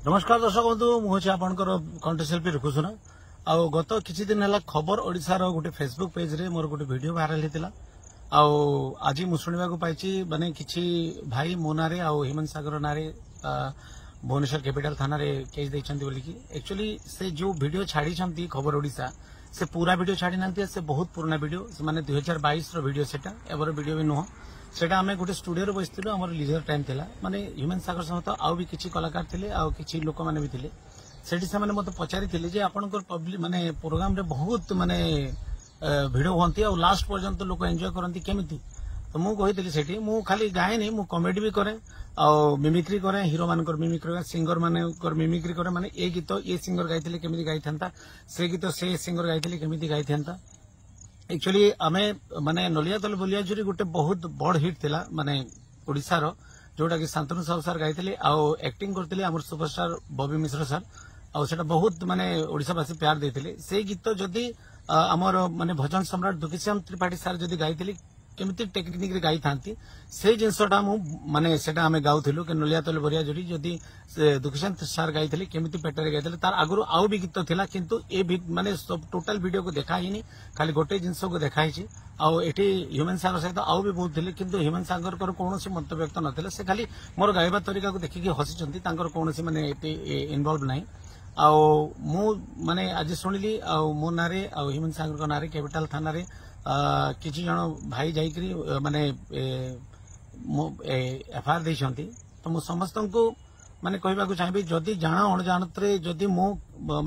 नमस्कार दर्शक बंधु मुझे आपंकर कंठ शिल्पी रुकुसुना आ गत किसी दिन है खबर ओडिशार गोटे फेसबुक पेज रे मोर गोटे वीडियो वायरल होता आज मु शुणा पाई माने किसी भाई मो ना हेमंत सागर ना भुवनेश्वर कैपिटल थाना रे केस देइछंती बोलिकी एक्चुअली से जो वीडियो छाड़ी खबर ओडिशा से पूरा वीडियो छाड़ी ना से बहुत पुराना वीडियो से माने 2022 रो वीडियो सेटा एबर वीडियो भी नुह सेटा आमे गोटे स्टूडियो रे बसिथिलु हमर लीजर टाइम थिला माने हेमंत सागर सहित आउ भी किछि कलाकार थिले आउ किछि लोक माने भी थिले सेठी से माने मते पचारि थिले जे आपनकर पब्लिक माने प्रोग्राम रे बहुत माने वीडियो होंती और लास्ट पर्यंत लोक एंजॉय करंती केमिति तो मु कहितली सेठी मु खाली गाएनी मु कॉमेडी भी करे और मिमिक्री करे हीरो मानकर मिमिक्री सिंगर मानकर मिमिक्री करे माने ए गीत ये सिंगर गाइथिले केमिति गाइथांता से गीत से सिंगर गाइथिले केमिति गाइथांता एक्चुअली आमे माने नलिया तल बलियाजुरी गोटे बहुत बड़ हिट थिला माने ओडिसा रो जोटा कि शांतनु साहू सर गाइथिले आ एक्टिंग करथिले हमर सुपरस्टार बॉबी मिश्र सर आ सेटा बहुत माने ओडिसावासी प्यार देथिले से गीत जदी हमर माने भजन सम्राट दुखीश्याम त्रिपाठी सर जदी गाइथिले केमिति टेक्निक रे गाई थांती से जिनसटा मु माने सेटा हमें गाउथिलु के नलिया तल बरिया जोड़ी जदी दुखीश्याम सर गाइथिले केमिति पेटरे गाइथिले तार आगुरु आउ भी गीत थिला किंतु ए माने सब टोटल वीडियो को देखा हिनी खाली गोटे जिनस को देखाइछि आ एठी हेमंत सागर सहित आउ भी बहुत थिले किंतु हेमंत सागर कर कोनोसी मंतव्य व्यक्त नथिले से खाली मोर गाइबा तरीका को देखि के हसिचंती तांकर कोनोसी माने इन्वॉल्व नाही आ मु माने आज सुनिली आ मो नारे आ हेमंत सागर को नारे कैपिटल थाना रे किसी जन भाई जाइकरी माने एफआईआर देइछंती तो मु समस्त को माने कहबा को चाहिबी जदी जाना अणजानतरे जदी मु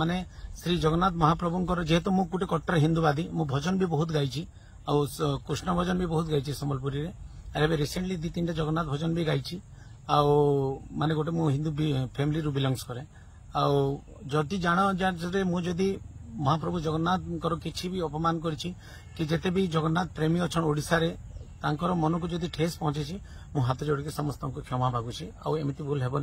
माने श्री जगन्नाथ महाप्रभुंकर जेहेतु मु गुटे कट्टर हिंदूवादी मु भजन भी बहुत गाइछि और कृष्ण भजन भी बहुत गाइछि संबलपुरी रे अरे रिसेंटली 2-3 जगन्नाथ भजन भी गाइछि आ माने गोटे मु हिंदू फैमिली रु बिलोंग्स करे आ जदी जाना अणजानतरे मु जदी महाप्रभु जगन्नाथ किसी भी अपमान करिछि कि जेते भी जगन्नाथ प्रेमी अच्छा ओडिशा रे तांकर मन को जदी ठेस पहुंचे मु हाथ जोड़ के समस्त को क्षमा मागुछि आ एमिति भूल हेबनी